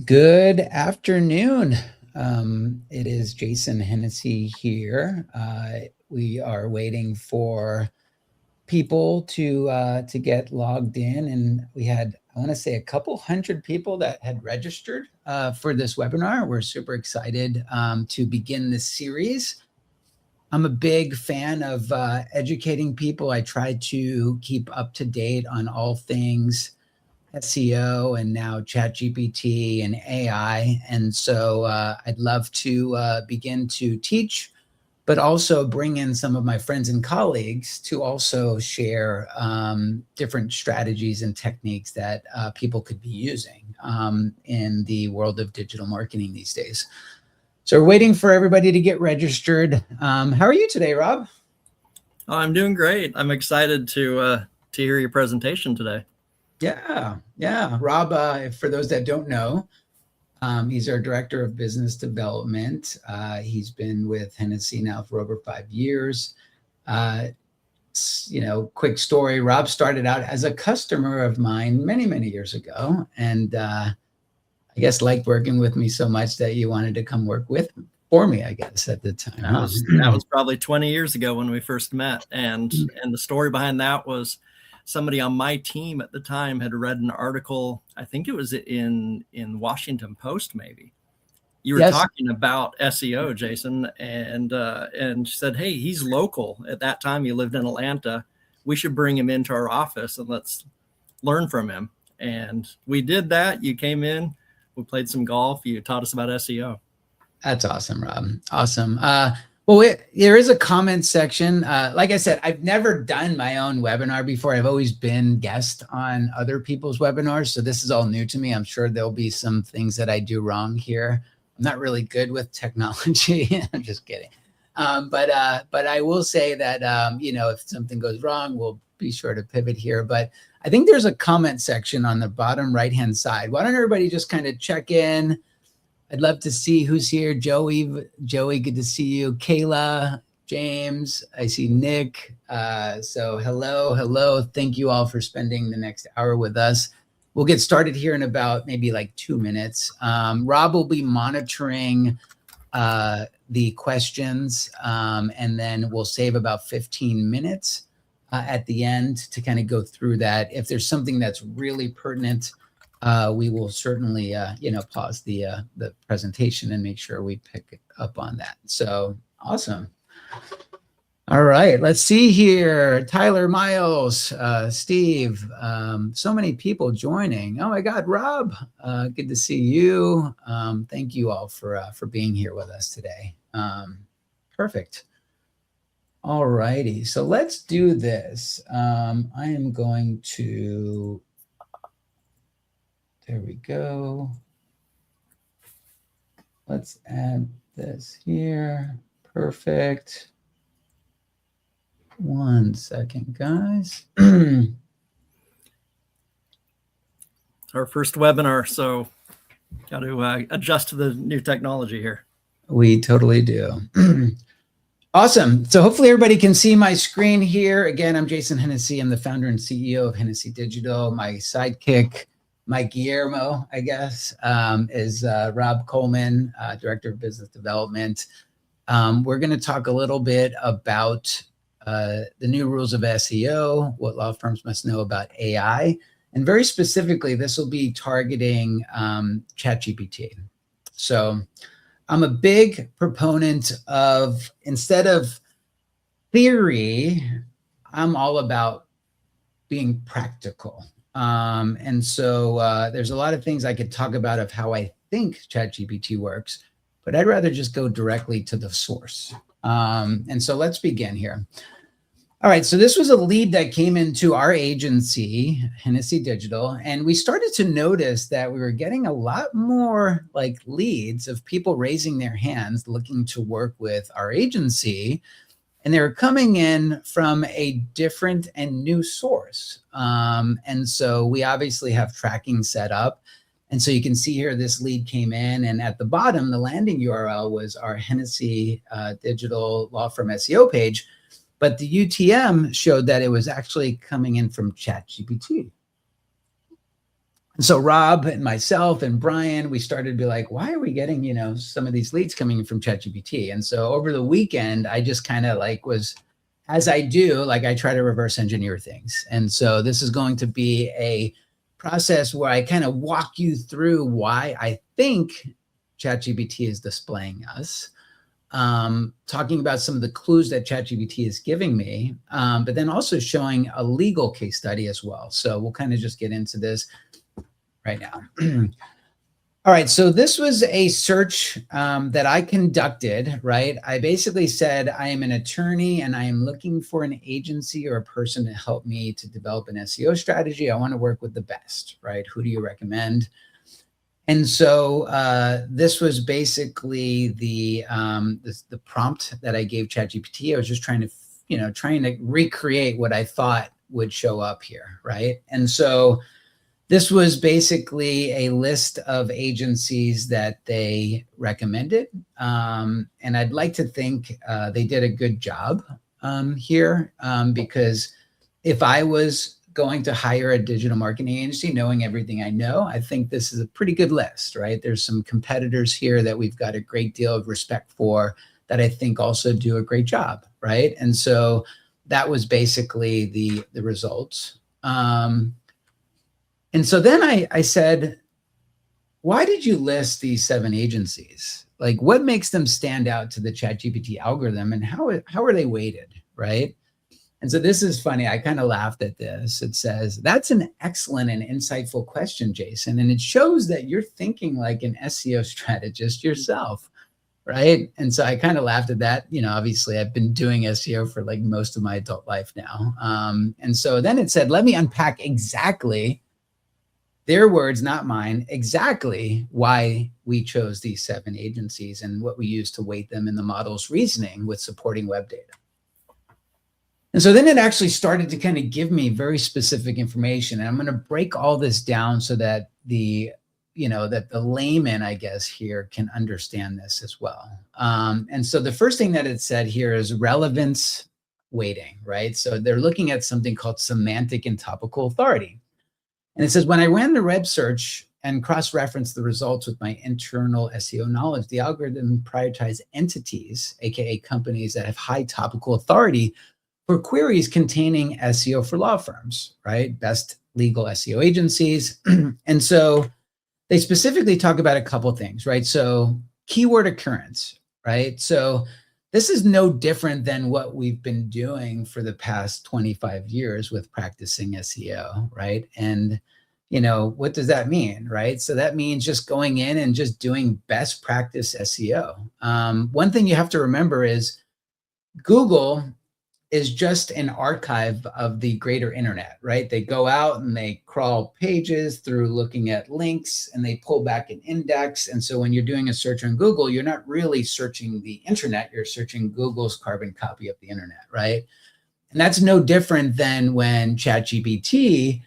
Good afternoon. It is Jason Hennessey here. We are waiting for people to get logged in, and we had, I want to say, a couple hundred people that had registered for this webinar. We're super excited to begin this series. I'm a big fan of educating people. I try to keep up to date on all things SEO and now ChatGPT and AI. And so I'd love to begin to teach, but also bring in some of my friends and colleagues to also share different strategies and techniques that people could be using in the world of digital marketing these days. So we're waiting for everybody to get registered. How are you today, Rob? Oh, I'm doing great. I'm excited to hear your presentation today. Yeah. Rob, for those that don't know, he's our Director of Business Development. He's been with Hennessey now for over 5 years. Quick story, Rob started out as a customer of mine many, many years ago. And I guess liked working with me so much that you wanted to come work for me, I guess, at the time. That was probably 20 years ago when we first met. And the story behind that was somebody on my team at the time had read an article, I think it was in Washington Post, maybe. You were talking about SEO, Jason, and said, hey, he's local. At that time, he lived in Atlanta. We should bring him into our office and let's learn from him. And we did that. You came in, we played some golf. You taught us about SEO. That's awesome, Rob. Awesome. Well, there is a comment section. Like I said, I've never done my own webinar before. I've always been guest on other people's webinars. So this is all new to me. I'm sure there'll be some things that I do wrong here. I'm not really good with technology. I'm just kidding. But I will say that, if something goes wrong, we'll be sure to pivot here. But I think there's a comment section on the bottom right-hand side. Why don't everybody just kind of check in? I'd love to see who's here. Joey, good to see you. Kayla, James, I see Nick. So hello. Thank you all for spending the next hour with us. We'll get started here in about maybe like 2 minutes. Rob will be monitoring the questions, and then we'll save about 15 minutes at the end to kind of go through that. If there's something that's really pertinent, we will certainly, pause the presentation and make sure we pick up on that. So awesome. All right, let's see here. Tyler, Miles, Steve, so many people joining. Oh my God, Rob, good to see you. Thank you all for being here with us today. Perfect. All righty, so let's do this. I am going to, there we go. Let's add this here. Perfect. 1 second, guys. Our first webinar, so got to adjust to the new technology here. We totally do. Awesome. So hopefully everybody can see my screen here. Again, I'm Jason Hennessey. I'm the founder and CEO of Hennessey Digital. My sidekick, my Guillermo, I guess, is Rob Coleman, Director of Business Development. We're going to talk a little bit about the new rules of SEO, what law firms must know about AI, and very specifically, this will be targeting ChatGPT. So I'm a big proponent of, instead of theory, I'm all about being practical. And so there's a lot of things I could talk about of how I think ChatGPT works, but I'd rather just go directly to the source. And so let's begin here. All right, so this was a lead that came into our agency, Hennessey Digital, and we started to notice that we were getting a lot more like leads of people raising their hands looking to work with our agency, and they were coming in from a different and new source. And so we obviously have tracking set up. And so you can see here, this lead came in, and at the bottom, the landing URL was our Hennessey Digital Law Firm SEO page. But the UTM showed that it was actually coming in from ChatGPT. And so Rob and myself and Brian, we started to be like, why are we getting, some of these leads coming from ChatGPT? And so over the weekend, I just kind of like was, as I do, like I try to reverse engineer things. And so this is going to be a process where I kind of walk you through why I think ChatGPT is displaying us, talking about some of the clues that ChatGPT is giving me, but then also showing a legal case study as well. So we'll kind of just get into this right now. All right, so this was a search that I conducted, right? I basically said, I am an attorney and I am looking for an agency or a person to help me to develop an SEO strategy. I want to work with the best, right? Who do you recommend? And so this was basically the prompt that I gave ChatGPT. I was just trying to recreate what I thought would show up here, right? And so this was basically a list of agencies that they recommended. And I'd like to think they did a good job here, because if I was going to hire a digital marketing agency, knowing everything I know, I think this is a pretty good list, right? There's some competitors here that we've got a great deal of respect for that I think also do a great job, right? And so that was basically the results. And so then I said, why did you list these 7 agencies? Like, what makes them stand out to the ChatGPT algorithm, and how are they weighted, right? And so this is funny. I kind of laughed at this. It says, that's an excellent and insightful question, Jason. And it shows that you're thinking like an SEO strategist yourself, right? And so I kind of laughed at that. Obviously I've been doing SEO for like most of my adult life now. And so then it said, let me unpack exactly, their words, not mine, exactly why we chose these 7 agencies and what we use to weight them in the model's reasoning with supporting web data. And so then it actually started to kind of give me very specific information. And I'm going to break all this down so that the layman, I guess, here can understand this as well. And so the first thing that it said here is relevance weighting, right? So they're looking at something called semantic and topical authority. And it says, when I ran the web search and cross-referenced the results with my internal SEO knowledge, the algorithm prioritized entities, AKA companies that have high topical authority for queries containing SEO for law firms, right? Best legal SEO agencies. And so they specifically talk about a couple of things, right? So keyword occurrence, right? So this is no different than what we've been doing for the past 25 years with practicing SEO, right? And what does that mean, right? So that means just going in and just doing best practice SEO. One thing you have to remember is Google is just an archive of the greater internet, right? They go out and they crawl pages through looking at links and they pull back an index. And so when you're doing a search on Google, you're not really searching the internet, you're searching Google's carbon copy of the internet, right? And that's no different than when ChatGPT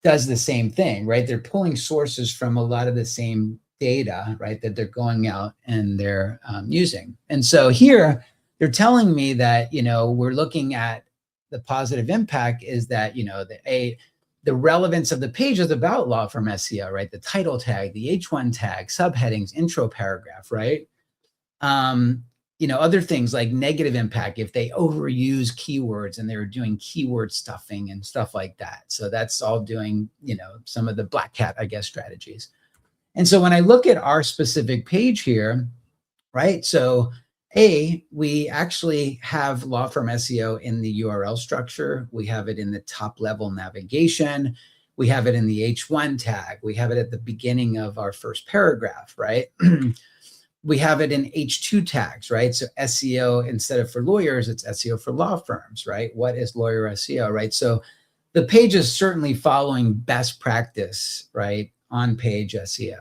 does the same thing, right? They're pulling sources from a lot of the same data, right, that they're going out and they're using. And so here, they're telling me that, we're looking at the positive impact is that, the relevance of the page is about law firm SEO, right? The title tag, the H1 tag, subheadings, intro paragraph, right? Other things like negative impact, if they overuse keywords and they're doing keyword stuffing and stuff like that. So that's all doing, some of the black hat, I guess, strategies. And so when I look at our specific page here, right? So we actually have law firm SEO in the URL structure. We have it in the top level navigation. We have it in the H1 tag. We have it at the beginning of our first paragraph, right? We have it in H2 tags, right? So SEO, instead of for lawyers, it's SEO for law firms, right? What is lawyer SEO, right? So the page is certainly following best practice, right? On page SEO.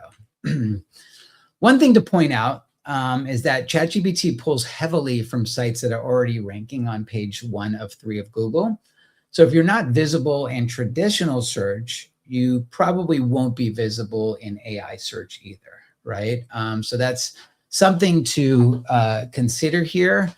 One thing to point out is that ChatGPT pulls heavily from sites that are already ranking on page 1 of 3 of Google. So if you're not visible in traditional search, you probably won't be visible in AI search either, right? So that's something to consider here.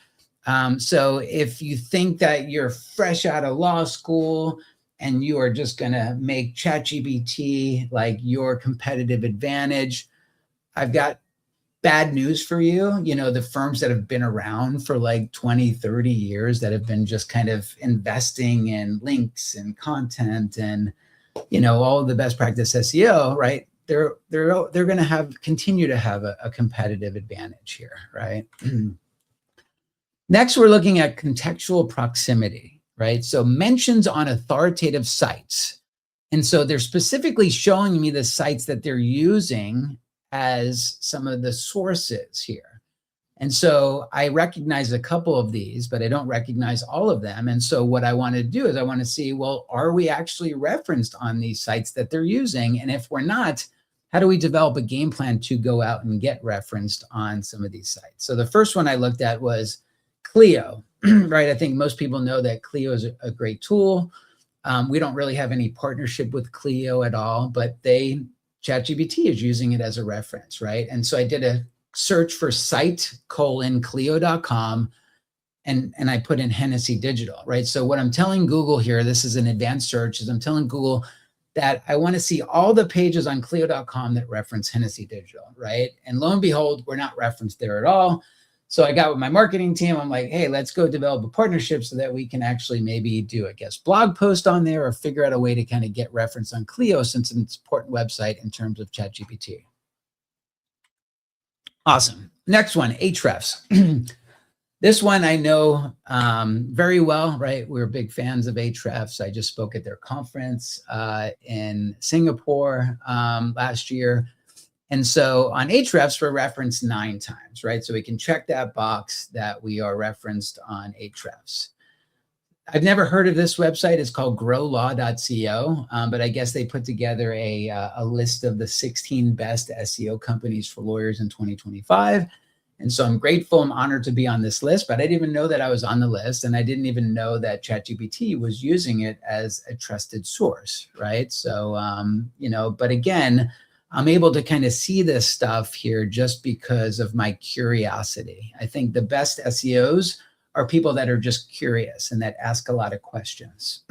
So if you think that you're fresh out of law school, and you are just going to make ChatGPT like your competitive advantage, I've got bad news for you. You know, the firms that have been around for like 20, 30 years that have been just kind of investing in links and content and, you know, all the best practice SEO, right? They're going to continue to have a competitive advantage here, right? Next, we're looking at contextual proximity, right? So mentions on authoritative sites. And so they're specifically showing me the sites that they're using as some of the sources here. And so I recognize a couple of these, but I don't recognize all of them. And so what I want to do is I want to see, well, are we actually referenced on these sites that they're using? And if we're not, how do we develop a game plan to go out and get referenced on some of these sites? So the first one I looked at was Clio, right? I think most people know that Clio is a great tool. We don't really have any partnership with Clio at all, but ChatGPT is using it as a reference, right? And so I did a search for site:/Clio.com, and I put in Hennessey Digital, right? So what I'm telling Google here, this is an advanced search, is I'm telling Google that I want to see all the pages on Clio.com that reference Hennessey Digital, right? And lo and behold, we're not referenced there at all. So I got with my marketing team. I'm like, hey, let's go develop a partnership so that we can actually maybe do a guest blog post on there or figure out a way to kind of get reference on Clio since it's an important website in terms of ChatGPT. Awesome. Next one, Ahrefs. This one I know very well, right? We're big fans of Ahrefs. I just spoke at their conference in Singapore last year. And so on Ahrefs, we're referenced 9 times, right? So we can check that box that we are referenced on Ahrefs. I've never heard of this website. It's called growlaw.co, but I guess they put together a list of the 16 best SEO companies for lawyers in 2025. And so I'm grateful, I'm honored to be on this list, but I didn't even know that I was on the list. And I didn't even know that ChatGPT was using it as a trusted source, right? So, you know, but again, I'm able to kind of see this stuff here just because of my curiosity. I think the best SEOs are people that are just curious and that ask a lot of questions.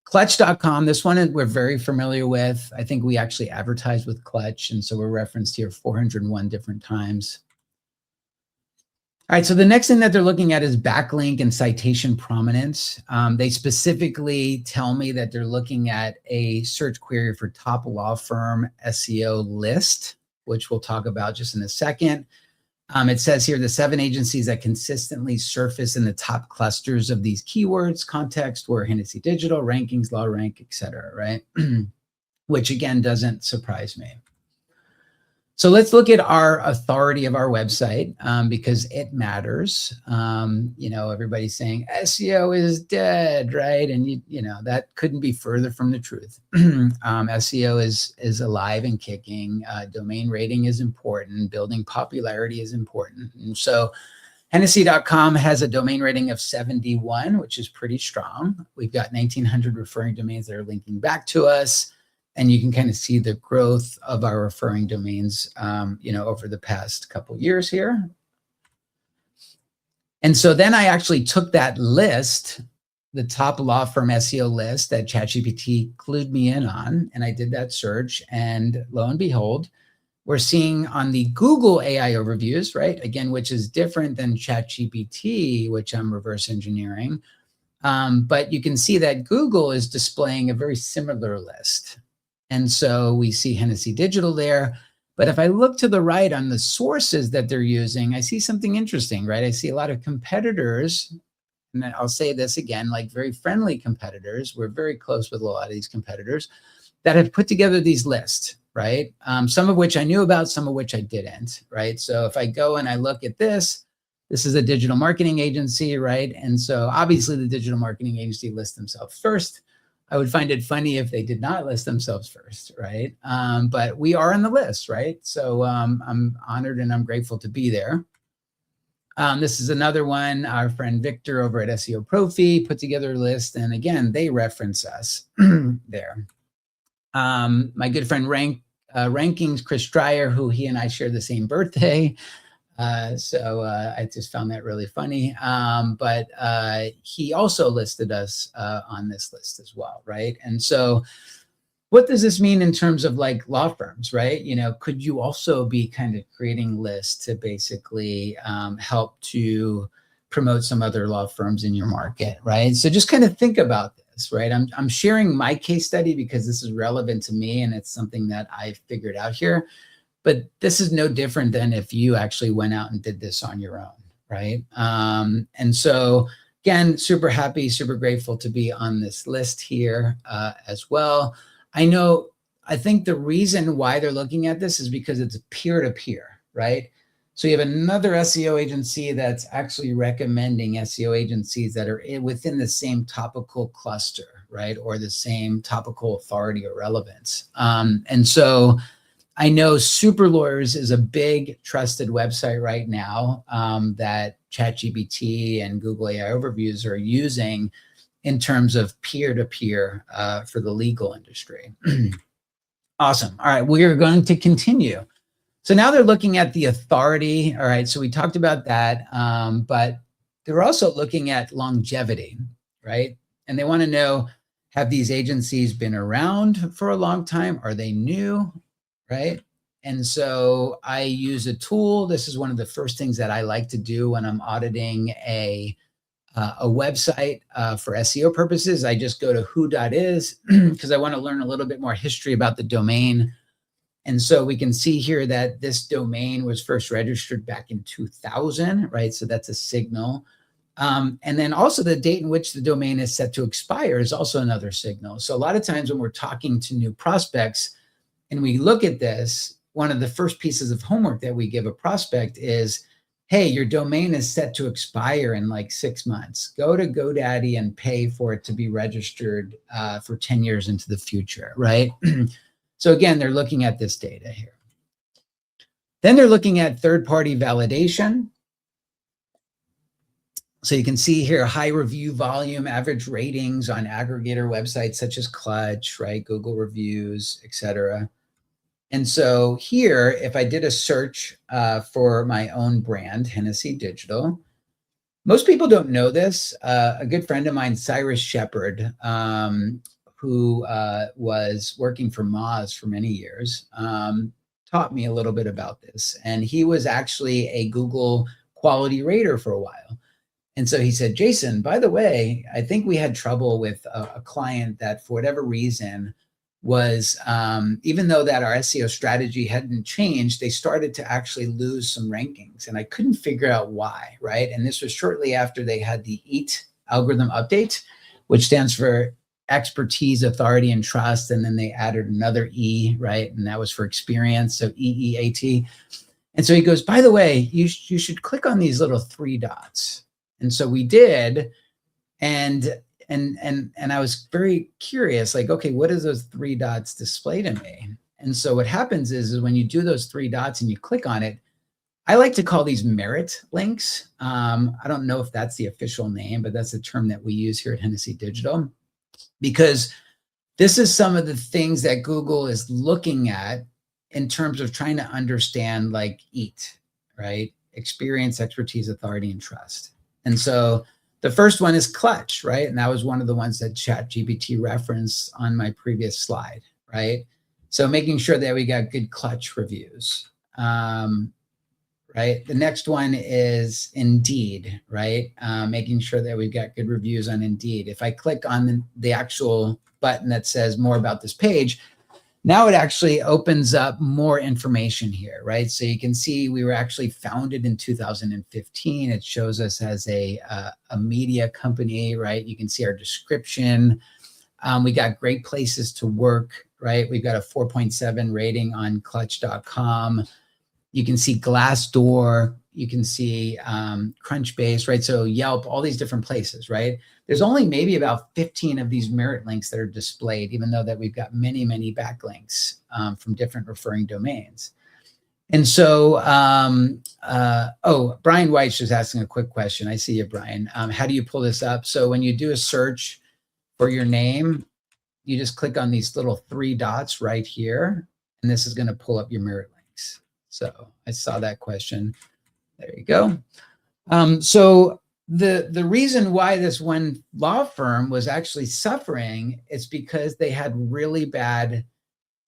Clutch.com, this one we're very familiar with. I think we actually advertise with Clutch, and so we're referenced here 401 different times. All right, so the next thing that they're looking at is backlink and citation prominence. They specifically tell me that they're looking at a search query for top law firm SEO list, which we'll talk about just in a second. It says here the 7 agencies that consistently surface in the top clusters of these keywords, context were Hennessey Digital, rankings, law rank, et cetera, right? Which again, doesn't surprise me. So let's look at our authority of our website because it matters. You know, everybody's saying SEO is dead, right? And you know, that couldn't be further from the truth. SEO is alive and kicking. Domain rating is important. Building popularity is important. And so Hennessey.com has a domain rating of 71, which is pretty strong. We've got 1,900 referring domains that are linking back to us. And you can kind of see the growth of our referring domains, you know, over the past couple years here. And so then I actually took that list, the top law firm SEO list that ChatGPT clued me in on, and I did that search. And lo and behold, we're seeing on the Google AI overviews, right? Again, which is different than ChatGPT, which I'm reverse engineering. But you can see that Google is displaying a very similar list. And so we see Hennessey Digital there. But if I look to the right on the sources that they're using, I see something interesting, right? I see a lot of competitors, and I'll say this again, like very friendly competitors. We're very close with a lot of these competitors that have put together these lists, right? Some of which I knew about, some of which I didn't, right? So if I go and I look at this is a digital marketing agency, right? And so obviously the digital marketing agency lists themselves first. I would find it funny if they did not list themselves first, right? But we are on the list, right? So I'm honored and I'm grateful to be there. This is another one. Our friend Victor over at SEO Profi put together a list. And again, they reference us there. My good friend Rankings, Chris Dreyer, who he and I share the same birthday. I just found that really funny. But he also listed us on this list as well, right? And so what does this mean in terms of like law firms, right? Could you also be kind of creating lists to basically help to promote some other law firms in your market, right? So just kind of think about this, right? I'm sharing my case study because this is relevant to me and it's something that I figured out here. But this is no different than if you actually went out and did this on your own, right? And so again, super happy, super grateful to be on this list here as well. I think the reason why they're looking at this is because it's peer-to-peer, right? So you have another SEO agency that's actually recommending SEO agencies that are within the same topical cluster, right? Or the same topical authority or relevance. And so I know Super Lawyers is a big trusted website right now that ChatGPT and Google AI Overviews are using in terms of peer-to-peer for the legal industry. Awesome. All right, we are going to continue. So now they're looking at the authority. All right, so we talked about that, but they're also looking at longevity, right? And they want to know, have these agencies been around for a long time? Are they new, right? And so I use a tool. This is one of the first things that I like to do when I'm auditing a website for SEO purposes. I just go to who.is because I want to learn a little bit more history about the domain. And so we can see here that this domain was first registered back in 2000, right? So that's a signal. And then also the date in which the domain is set to expire is also another signal. So a lot of times when we're talking to new prospects and we look at this, one of the first pieces of homework that we give a prospect is, hey, your domain is set to expire in like 6 months. Go to GoDaddy and pay for it to be registered for 10 years into the future, right? So again, they're looking at this data here. Then they're looking at third-party validation. So you can see here, high review volume, average ratings on aggregator websites such as Clutch, right? Google reviews, etc. And so here, if I did a search for my own brand, Hennessey Digital, most people don't know this. A good friend of mine, Cyrus Shepard, who was working for Moz for many years, taught me a little bit about this. And he was actually a Google quality rater for a while. And so he said, Jason, by the way, I think we had trouble with a client that for whatever reason was, even though that our SEO strategy hadn't changed, they started to actually lose some rankings. And I couldn't figure out why, right? And this was shortly after they had the EAT algorithm update, which stands for expertise, authority, and trust. And then they added another E, right? And that was for experience, so EEAT. And so he goes, by the way, you should click on these little 3 dots. And so we did, and I was very curious, like, okay, what does those 3 dots display to me? And so what happens is when you do those 3 dots and you click on it, I like to call these merit links. I don't know if that's the official name, but that's the term that we use here at Hennessey Digital, because this is some of the things that Google is looking at in terms of trying to understand, like EAT, right? Experience, expertise, authority, and trust. And so the first one is Clutch, right? And that was one of the ones that ChatGPT referenced on my previous slide, right? So making sure that we got good Clutch reviews, right? The next one is Indeed, right? Making sure that we've got good reviews on Indeed. If I click on the actual button that says more about this page, now it actually opens up more information here, right? So you can see we were actually founded in 2015. It shows us as a media company, right? You can see our description. We got great places to work, right? We've got a 4.7 rating on clutch.com. You can see Glassdoor. You can see Crunchbase, right? So Yelp, all these different places, right? There's only maybe about 15 of these merit links that are displayed, even though that we've got many, many backlinks from different referring domains. And so, Brian White's just asking a quick question. I see you, Brian. How do you pull this up? So when you do a search for your name, you just click on these little 3 dots right here, and this is going to pull up your merit links. So I saw that question. There you go. So the reason why this one law firm was actually suffering is because they had really bad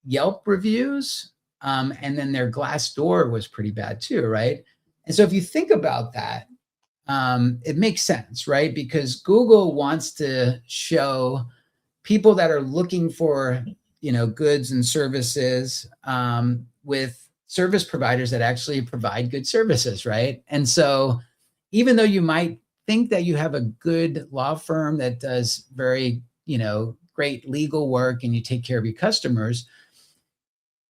Yelp reviews, and then their Glassdoor was pretty bad too, right? And so if you think about that, it makes sense, right? Because Google wants to show people that are looking for, goods and services, with service providers that actually provide good services, right? And so even though you might think that you have a good law firm that does very, great legal work and you take care of your customers,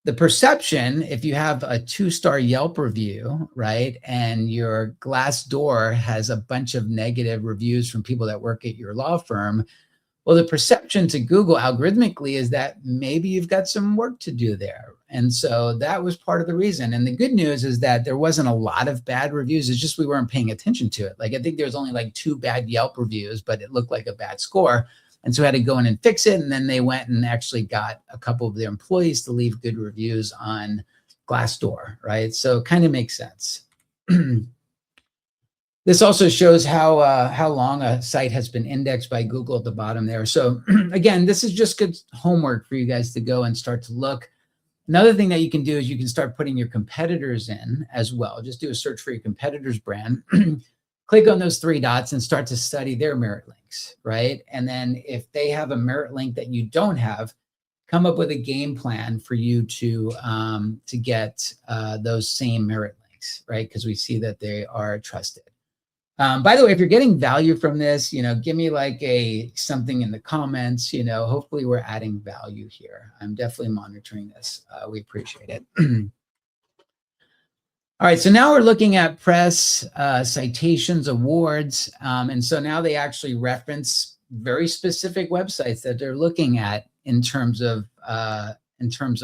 the perception, if you have a 2-star Yelp review, right, and your Glassdoor has a bunch of negative reviews from people that work at your law firm, well, the perception to Google algorithmically is that maybe you've got some work to do there. And so that was part of the reason. And the good news is that there wasn't a lot of bad reviews. It's just we weren't paying attention to it. Like, I think there was only like 2 bad Yelp reviews, but it looked like a bad score. And so I had to go in and fix it. And then they went and actually got a couple of their employees to leave good reviews on Glassdoor, right? So it kind of makes sense. This also shows how long a site has been indexed by Google at the bottom there. So again, this is just good homework for you guys to go and start to look. Another thing that you can do is you can start putting your competitors in as well. Just do a search for your competitor's brand. Click on those 3 dots and start to study their merit links, right? And then if they have a merit link that you don't have, come up with a game plan for you to get those same merit links, right? Because we see that they are trusted. By the way, if you're getting value from this, give me like something in the comments. Hopefully we're adding value here. I'm definitely monitoring this. We appreciate it. All right, so now we're looking at press, citations, awards. And so now they actually reference very specific websites that they're looking at in terms of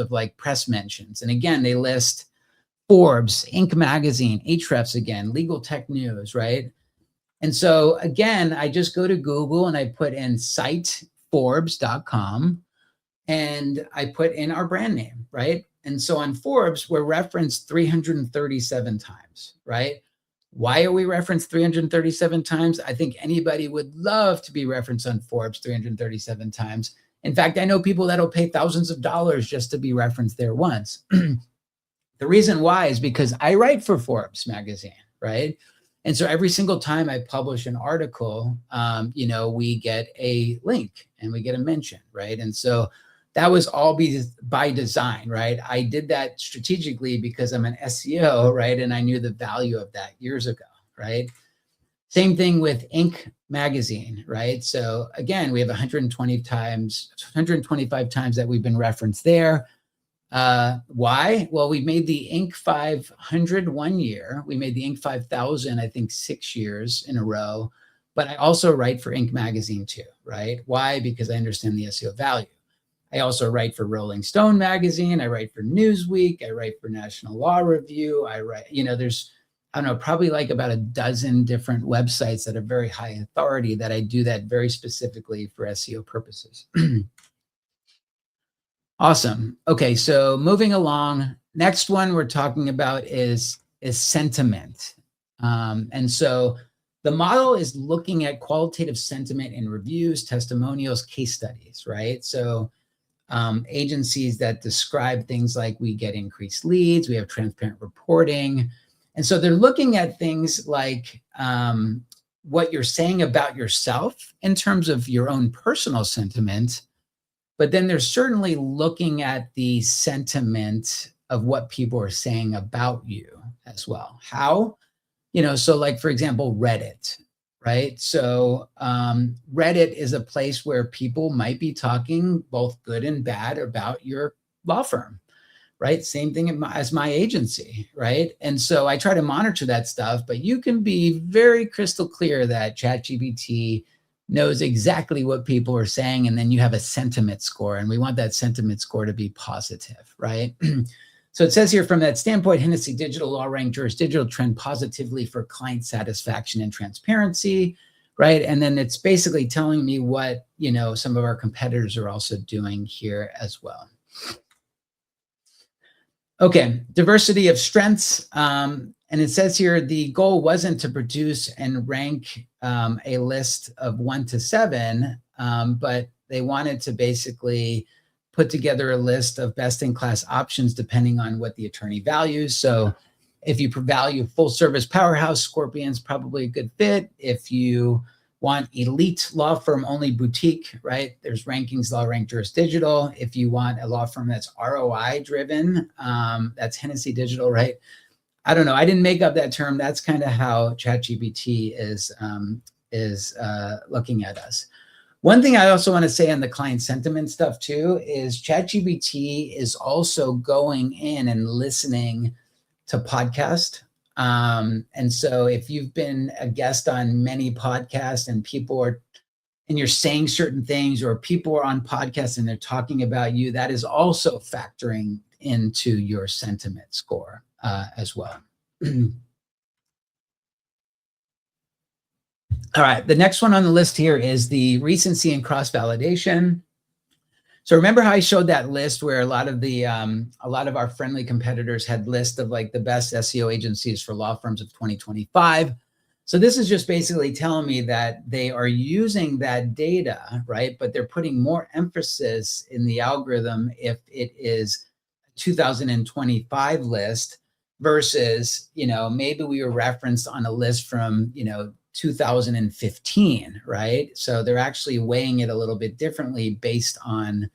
like press mentions. And again, they list Forbes, Inc. Magazine, Ahrefs again, Legal Tech News, right? And so again, I just go to Google and I put in citeforbes.com and I put in our brand name, right? And so on Forbes, we're referenced 337 times, right? Why are we referenced 337 times? I think anybody would love to be referenced on Forbes 337 times. In fact, I know people that'll pay thousands of dollars just to be referenced there once. The reason why is because I write for Forbes magazine, right? And so every single time I publish an article, we get a link and we get a mention, right? And so that was all by design, right? I did that strategically because I'm an SEO, right? And I knew the value of that years ago, right? Same thing with Inc. Magazine, right? So again, we have 125 times that we've been referenced there. Why? Well, we made the Inc. 500 1 year. We made the Inc. 5000, I think 6 years in a row. But I also write for Inc. Magazine too, right? Why? Because I understand the SEO value. I also write for Rolling Stone magazine. I write for Newsweek. I write for National Law Review. I write, there's, I don't know, probably like about a dozen different websites that are very high authority that I do that very specifically for SEO purposes. Awesome. Okay, so moving along, next one we're talking about is sentiment. And so the model is looking at qualitative sentiment in reviews, testimonials, case studies, right? So agencies that describe things like we get increased leads, we have transparent reporting. And so they're looking at things like what you're saying about yourself in terms of your own personal sentiment. But then they're certainly looking at the sentiment of what people are saying about you as well. How? So like, for example, Reddit, right? So Reddit is a place where people might be talking both good and bad about your law firm, right? Same thing as my agency, right? And so I try to monitor that stuff, but you can be very crystal clear that ChatGPT knows exactly what people are saying, and then you have a sentiment score, and we want that sentiment score to be positive, right? So it says here, from that standpoint, Hennessey Digital law ranked Digital trend positively for client satisfaction and transparency, right? And then it's basically telling me what, some of our competitors are also doing here as well. Okay, diversity of strengths. And And it says here, the goal wasn't to produce and rank a list of 1 to 7, but they wanted to basically put together a list of best-in-class options depending on what the attorney values. So if you value full-service powerhouse, Scorpion's probably a good fit. If you want elite law firm only boutique, right? There's Rankings, Law Rank, Juris Digital. If you want a law firm that's ROI driven, that's Hennessey Digital, right? I don't know. I didn't make up that term. That's kind of how ChatGPT is looking at us. One thing I also want to say on the client sentiment stuff too is ChatGPT is also going in and listening to podcasts. And so if you've been a guest on many podcasts and you're saying certain things, or people are on podcasts and they're talking about you, that is also factoring into your sentiment score as well. All right, the next one on the list here is the recency and cross-validation. So remember how I showed that list where a lot of our friendly competitors had lists of like the best SEO agencies for law firms of 2025. So this is just basically telling me that they are using that data, right? But they're putting more emphasis in the algorithm if it is a 2025 list versus, maybe we were referenced on a list from, 2015, right? So they're actually weighing it a little bit differently based on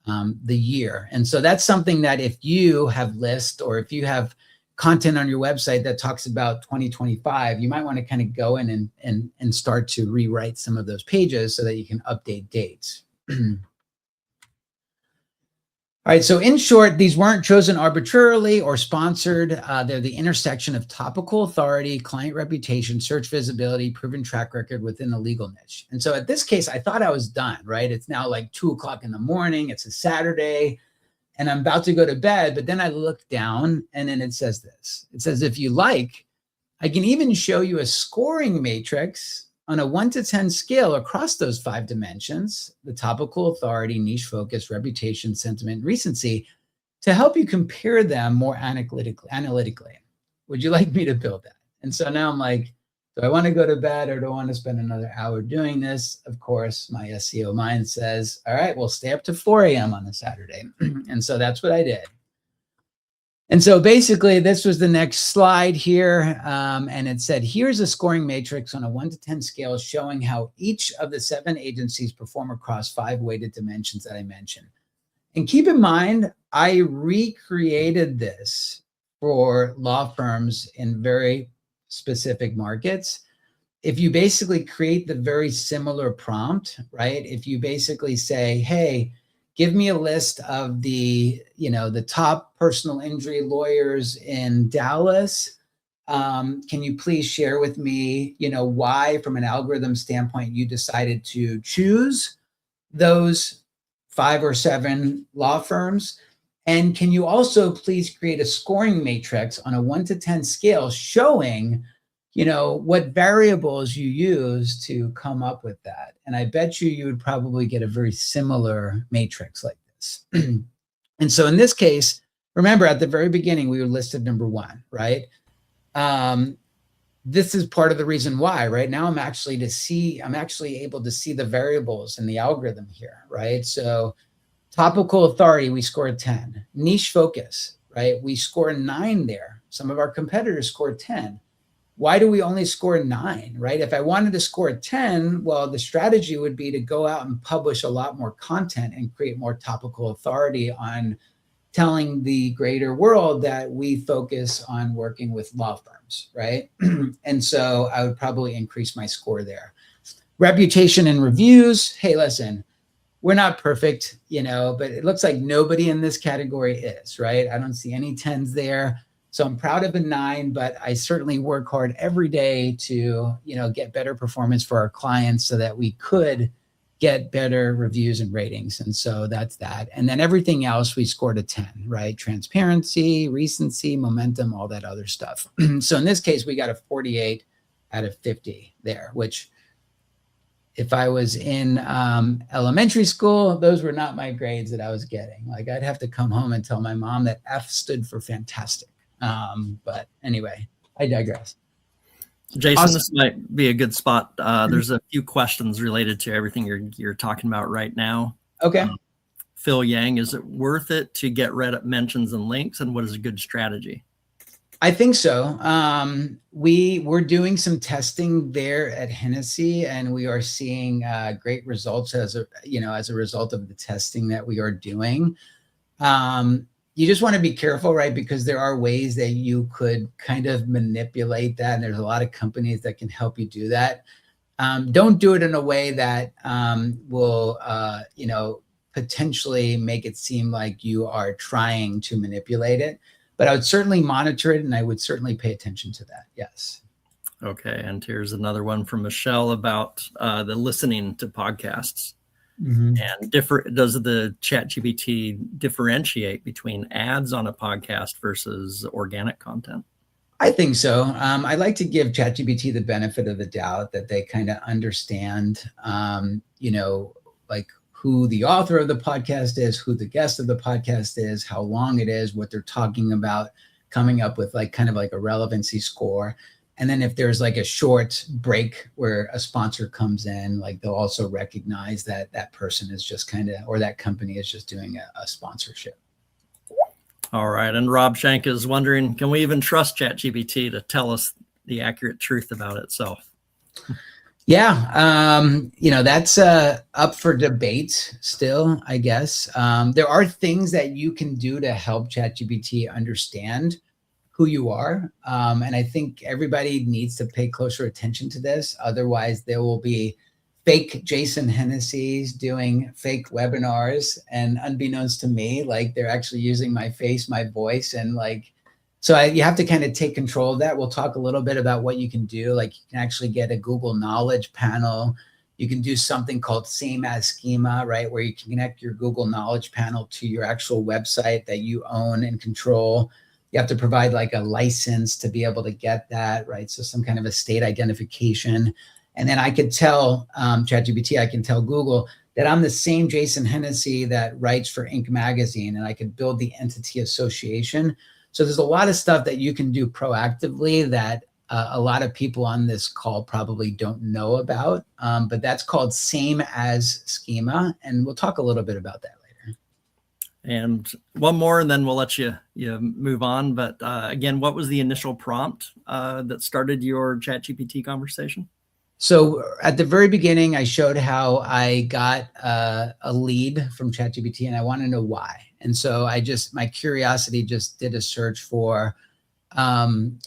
the year. And so that's something that if you have lists or if you have content on your website that talks about 2025, you might want to kind of go in and start to rewrite some of those pages so that you can update dates. All right, so in short, these weren't chosen arbitrarily or sponsored. They're the intersection of topical authority, client reputation, search visibility, proven track record within a legal niche. And so at this case, I thought I was done, right? It's now like 2:00 in the morning. It's a Saturday and I'm about to go to bed. But then I look down and then it says this. It says, if you like, I can even show you a scoring matrix on a 1 to 10 scale across those 5 dimensions, the topical authority, niche focus, reputation, sentiment, recency, to help you compare them more analytically. Would you like me to build that? And so now I'm like, do I want to go to bed or do I want to spend another hour doing this? Of course, my SEO mind says, all right, we'll stay up to 4 a.m. on a Saturday. And so that's what I did. And so basically, this was the next slide here. And it said, here's a scoring matrix on a 1 to 10 scale showing how each of the 7 agencies perform across 5 weighted dimensions that I mentioned. And keep in mind, I recreated this for law firms in very specific markets. If you basically create the very similar prompt, right? If you basically say, hey, give me a list of the top personal injury lawyers in Dallas. Can you please share with me, why from an algorithm standpoint, you decided to choose those 5 or 7 law firms? And can you also please create a scoring matrix on a 1 to 10 scale showing, what variables you use to come up with that? And I bet you would probably get a very similar matrix like this. And so in this case, remember at the very beginning, we were listed number 1, right? This is part of the reason why, right? Now I'm actually able to see the variables in the algorithm here, right? So topical authority, we scored 10. Niche focus, right? We score 9 there. Some of our competitors scored 10. Why do we only score 9, right? If I wanted to score 10, well, the strategy would be to go out and publish a lot more content and create more topical authority on telling the greater world that we focus on working with law firms, right? And so I would probably increase my score there. Reputation and reviews. Hey, listen, we're not perfect, but it looks like nobody in this category is, right? I don't see any 10s there. So I'm proud of a 9, but I certainly work hard every day to, get better performance for our clients so that we could get better reviews and ratings. And so that's that. And then everything else, we scored a 10, right? Transparency, recency, momentum, all that other stuff. So in this case, we got a 48 out of 50 there, which if I was in elementary school, those were not my grades that I was getting. Like I'd have to come home and tell my mom that F stood for fantastic. But anyway, I digress. Jason, Awesome. this might be a good spot. There's a few questions related to everything you're talking about right now. Okay. Phil Yang, is it worth it to get Reddit mentions and links, and what is a good strategy? I think so. We're doing some testing there at Hennessey, and we are seeing great results as a result of the testing that we are doing. You just want to be careful, right? Because there are ways that you could kind of manipulate that, and there's a lot of companies that can help you do that. Don't do it in a way that will, potentially make it seem like you are trying to manipulate it. But I would certainly monitor it, and I would certainly pay attention to that. Yes. Okay, and here's another one from Michelle about the listening to podcasts. Mm-hmm. And does the ChatGPT differentiate between ads on a podcast versus organic content? I think so. I like to give ChatGPT the benefit of the doubt that they kind of understand, like who the author of the podcast is, who the guest of the podcast is, how long it is, what they're talking about, coming up with like kind of like a relevancy score. And then if there's like a short break where a sponsor comes in, like they'll also recognize that that person is just kind of, or that company is just doing a sponsorship. All right. And Rob Shank is wondering, can we even trust ChatGPT to tell us the accurate truth about itself? Yeah, that's up for debate still, I guess. There are things that you can do to help ChatGPT understand who you are. And I think everybody needs to pay closer attention to this. Otherwise, there will be fake Jason Hennessy's doing fake webinars, and unbeknownst to me, like they're actually using my face, my voice, and like, so you have to kind of take control of that. We'll talk a little bit about what you can do. Like you can actually get a Google Knowledge panel. You can do something called same as schema, right? Where you can connect your Google Knowledge panel to your actual website that you own and control. You have to provide like a license to be able to get that, right? So some kind of a state identification. And then I could tell ChatGPT, I can tell Google that I'm the same Jason Hennessey that writes for Inc. magazine, and I could build the entity association. So there's a lot of stuff that you can do proactively that a lot of people on this call probably don't know about, but that's called same as schema. And we'll talk a little bit about that later. And one more, and then we'll let you move on. But again, what was the initial prompt that started your ChatGPT conversation? So at the very beginning, I showed how I got a lead from ChatGPT, and I want to know why. And so my curiosity just did a search for, if I'm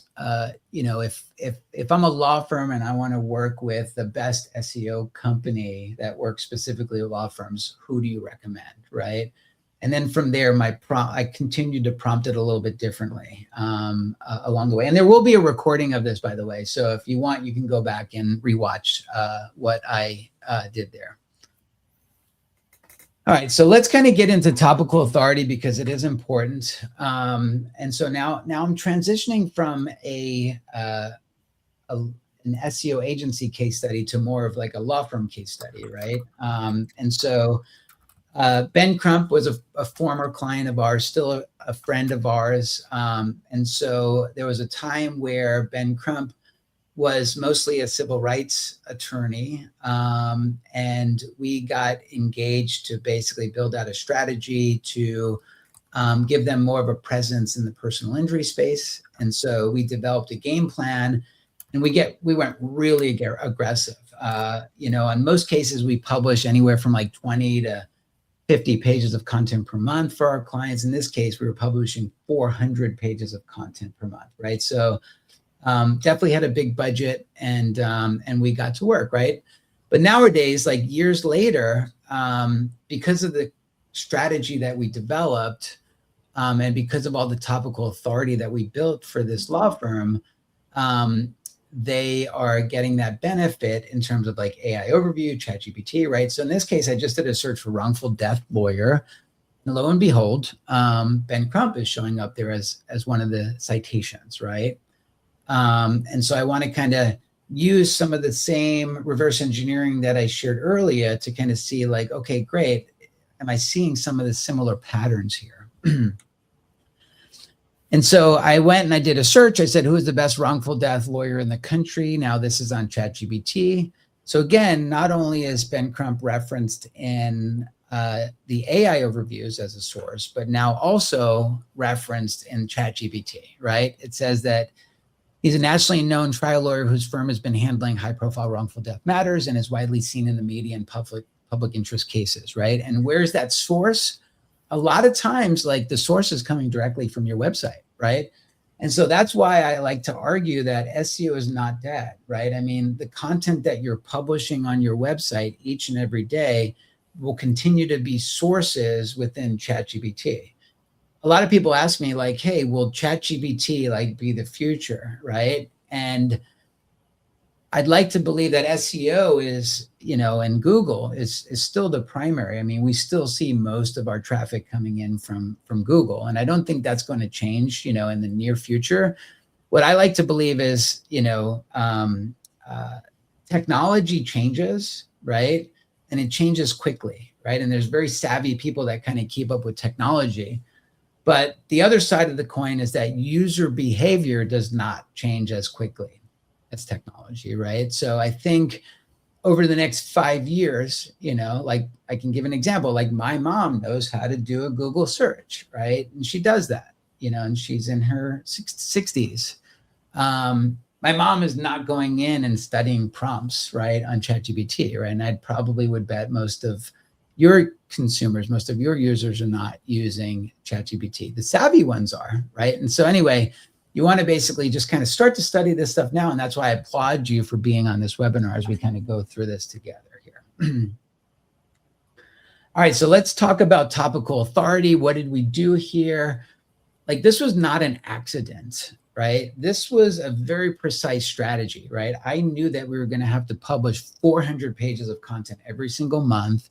a law firm and I want to work with the best SEO company that works specifically with law firms, who do you recommend, right? And then from there, I continued to prompt it a little bit differently along the way. And there will be a recording of this, by the way. So if you want, you can go back and rewatch what I did there. All right, so let's kind of get into topical authority because it is important. And so now I'm transitioning from an SEO agency case study to more of like a law firm case study, right? And so Ben Crump was a former client of ours, still a friend of ours. And so there was a time where Ben Crump was mostly a civil rights attorney. And we got engaged to basically build out a strategy to give them more of a presence in the personal injury space. And so we developed a game plan, and we went really aggressive. In most cases, we publish anywhere from like 20 to 50 pages of content per month for our clients. In this case, we were publishing 400 pages of content per month, right? So definitely had a big budget, and we got to work, right? But nowadays, like years later, because of the strategy that we developed, and because of all the topical authority that we built for this law firm, they are getting that benefit in terms of like AI overview, ChatGPT, right? So in this case, I just did a search for wrongful death lawyer. And lo and behold, Ben Crump is showing up there as one of the citations, right? And so I want to kind of use some of the same reverse engineering that I shared earlier to kind of see like, okay, great. Am I seeing some of the similar patterns here? And so I went and I did a search. I said, who is the best wrongful death lawyer in the country? Now this is on ChatGPT. So again, not only is Ben Crump referenced in the AI overviews as a source, but now also referenced in ChatGPT, right? It says that he's a nationally known trial lawyer whose firm has been handling high-profile wrongful death matters and is widely seen in the media and public interest cases, right? And where's that source? A lot of times, like, the source is coming directly from your website, right? And so that's why I like to argue that SEO is not dead, right? I mean, the content that you're publishing on your website each and every day will continue to be sources within ChatGPT. A lot of people ask me, like, hey, will ChatGPT like be the future, right? And I'd like to believe that SEO is, and Google is still the primary. I mean, we still see most of our traffic coming in from Google, and I don't think that's going to change, in the near future. What I like to believe is, technology changes, right? And it changes quickly, right? And there's very savvy people that kind of keep up with technology. But the other side of the coin is that user behavior does not change as quickly as technology, right? So I think over the next 5 years, like, I can give an example, like my mom knows how to do a Google search, right? And she does that, and she's in her 60s. My mom is not going in and studying prompts, right, on ChatGPT, right? And I probably would bet most of your consumers, most of your users are not using ChatGPT. The savvy ones are, right? And so anyway, you want to basically just kind of start to study this stuff now. And that's why I applaud you for being on this webinar as we kind of go through this together here. All right, so let's talk about topical authority. What did we do here? Like, this was not an accident, right? This was a very precise strategy, right? I knew that we were going to have to publish 400 pages of content every single month.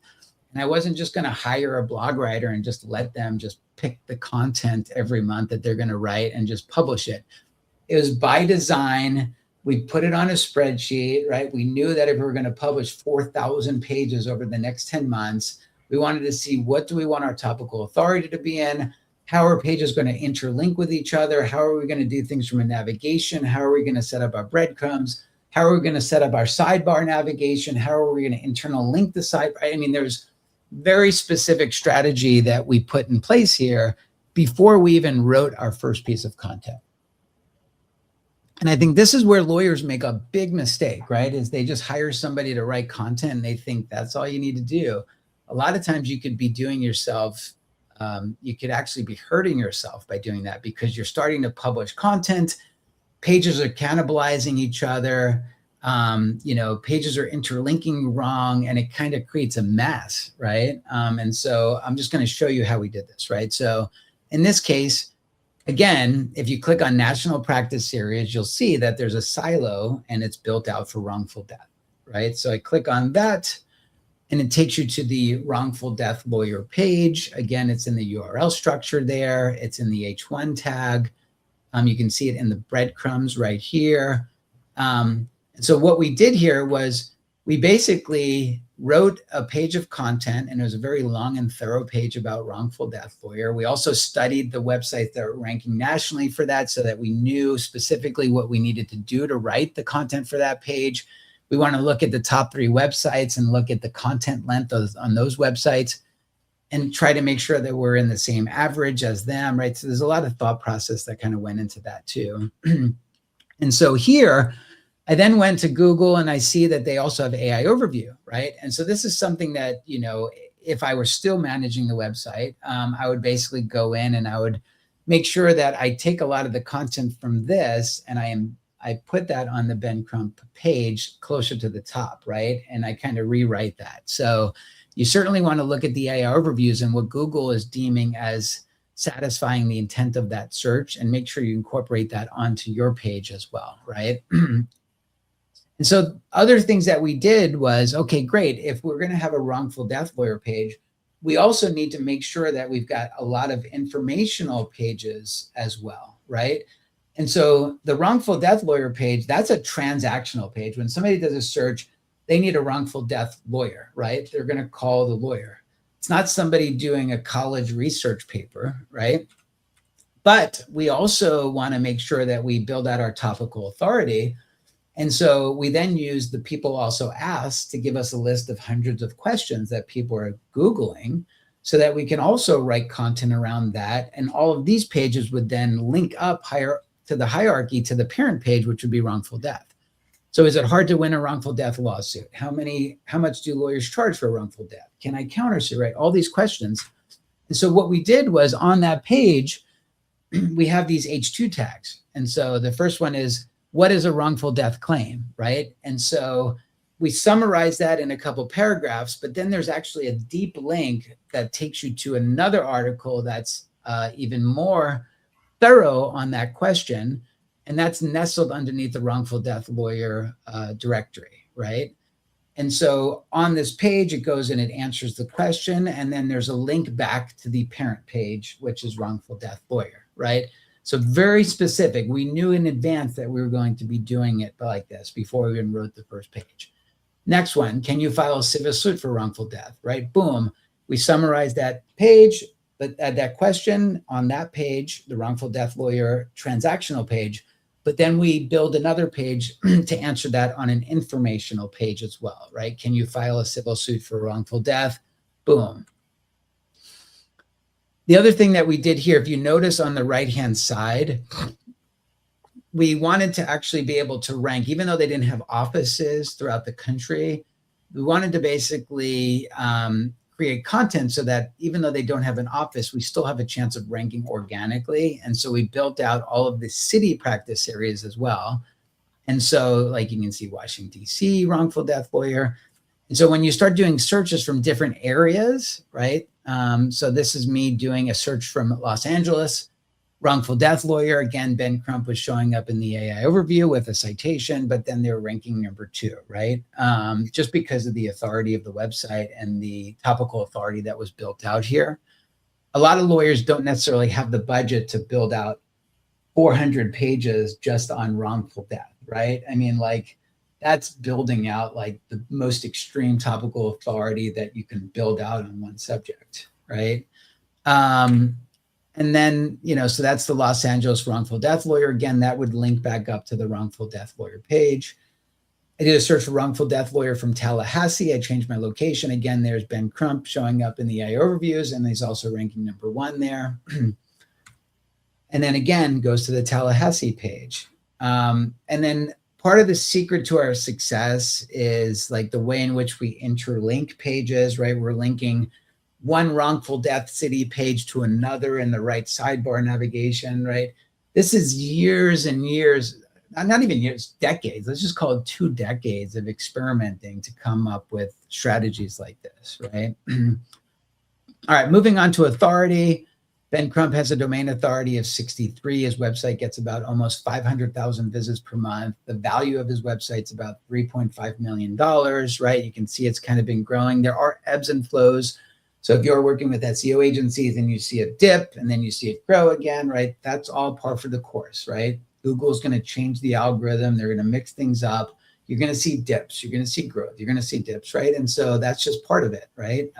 And I wasn't just going to hire a blog writer and just let them just pick the content every month that they're going to write and just publish it. It was by design. We put it on a spreadsheet, right? We knew that if we were going to publish 4,000 pages over the next 10 months, we wanted to see, what do we want our topical authority to be in? How are pages going to interlink with each other? How are we going to do things from a navigation? How are we going to set up our breadcrumbs? How are we going to set up our sidebar navigation? How are we going to internal link the site? I mean, there's very specific strategy that we put in place here before we even wrote our first piece of content. And I think this is where lawyers make a big mistake, right? Is they just hire somebody to write content and they think that's all you need to do. A lot of times you could be doing yourself, you could actually be hurting yourself by doing that, because you're starting to publish content, pages are cannibalizing each other, pages are interlinking wrong, and it kind of creates a mess, right? And so I'm just going to show you how we did this, right? So in this case, again, if you click on National Practice Series, you'll see that there's a silo and it's built out for wrongful death, right? So I click on that and it takes you to the wrongful death lawyer page. Again, it's in the URL structure there. It's in the H1 tag. You can see it in the breadcrumbs right here. So what we did here was we basically wrote a page of content, and it was a very long and thorough page about wrongful death lawyer. We also studied the websites that were ranking nationally for that, so that we knew specifically what we needed to do to write the content for that page. We want to look at the top 3 websites and look at the content length on those websites and try to make sure that we're in the same average as them, right? So there's a lot of thought process that kind of went into that too. And so here, I then went to Google and I see that they also have AI overview, right? And so this is something that, if I were still managing the website, I would basically go in and I would make sure that I take a lot of the content from this and I put that on the Ben Crump page closer to the top, right? And I kind of rewrite that. So you certainly want to look at the AI overviews and what Google is deeming as satisfying the intent of that search, and make sure you incorporate that onto your page as well, right? And so other things that we did was, okay, great. If we're going to have a wrongful death lawyer page, we also need to make sure that we've got a lot of informational pages as well, right? And so the wrongful death lawyer page, that's a transactional page. When somebody does a search, they need a wrongful death lawyer, right? They're going to call the lawyer. It's not somebody doing a college research paper, right? But we also want to make sure that we build out our topical authority. And so we then use the people also asked to give us a list of hundreds of questions that people are Googling, so that we can also write content around that. And all of these pages would then link up higher to the hierarchy to the parent page, which would be wrongful death. So is it hard to win a wrongful death lawsuit? How much do lawyers charge for a wrongful death? Can I countersue, right? All these questions. And so what we did was on that page, we have these H2 tags. And so the first one is, what is a wrongful death claim, right? And so we summarize that in a couple paragraphs, but then there's actually a deep link that takes you to another article that's even more thorough on that question. And that's nestled underneath the wrongful death lawyer directory, right? And so on this page, it goes and it answers the question. And then there's a link back to the parent page, which is wrongful death lawyer, right? So very specific. We knew in advance that we were going to be doing it like this before we even wrote the first page. Next one, can you file a civil suit for wrongful death, right? Boom. We summarize that page, but that question on that page, the wrongful death lawyer transactional page, but then we build another page to answer that on an informational page as well, right? Can you file a civil suit for wrongful death? Boom. The other thing that we did here, if you notice on the right-hand side, we wanted to actually be able to rank, even though they didn't have offices throughout the country, we wanted to basically create content so that even though they don't have an office, we still have a chance of ranking organically. And so we built out all of the city practice areas as well. And so like you can see Washington, D.C., wrongful death lawyer. And so when you start doing searches from different areas, right? So this is me doing a search from Los Angeles, wrongful death lawyer. Again, Ben Crump was showing up in the AI overview with a citation, but then they're ranking number 2, right? Just because of the authority of the website and the topical authority that was built out here. A lot of lawyers don't necessarily have the budget to build out 400 pages just on wrongful death, right? I mean, like that's building out like the most extreme topical authority that you can build out on one subject, right? And then, so that's the Los Angeles wrongful death lawyer. Again, that would link back up to the wrongful death lawyer page. I did a search for wrongful death lawyer from Tallahassee. I changed my location. Again, there's Ben Crump showing up in the AI overviews, and he's also ranking number 1 there. And then again, goes to the Tallahassee page. And then part of the secret to our success is like the way in which we interlink pages, right? We're linking one wrongful death city page to another in the right sidebar navigation, right? This is years and years, not even years, decades. Let's just call it 2 decades of experimenting to come up with strategies like this, right? All right, moving on to authority. Ben Crump has a domain authority of 63. His website gets about almost 500,000 visits per month. The value of his website's about $3.5 million, right? You can see it's kind of been growing. There are ebbs and flows. So if you're working with SEO agencies and you see a dip and then you see it grow again, right? That's all par for the course, right? Google's going to change the algorithm. They're going to mix things up. You're going to see dips. You're going to see growth. You're going to see dips, right? And so that's just part of it, right?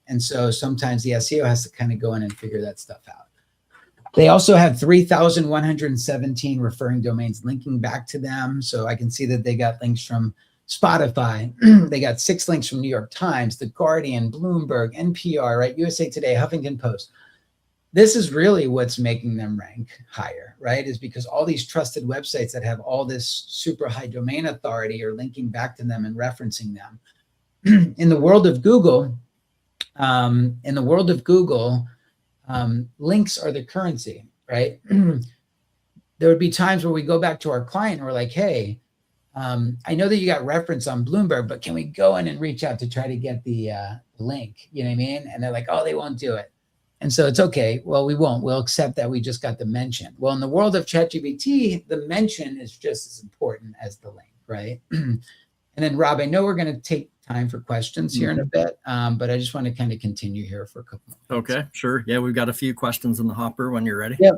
And so sometimes the SEO has to kind of go in and figure that stuff out. They also have 3,117 referring domains linking back to them. So I can see that they got links from Spotify. They got 6 links from New York Times, The Guardian, Bloomberg, NPR, right? USA Today, Huffington Post. This is really what's making them rank higher, right? Is because all these trusted websites that have all this super high domain authority are linking back to them and referencing them. In the world of Google, links are the currency, right? There would be times where we go back to our client and we're like, hey, I know that you got reference on Bloomberg, but can we go in and reach out to try to get the link? You know what I mean? And they're like, oh, they won't do it. And so it's okay. Well, we won't. We'll accept that we just got the mention. Well, in the world of ChatGPT, the mention is just as important as the link, right? And then, Rob, I know we're going to take time for questions here in a bit, but I just want to kind of continue here for a couple more minutes. Okay, sure. Yeah, we've got a few questions in the hopper when you're ready. Yep.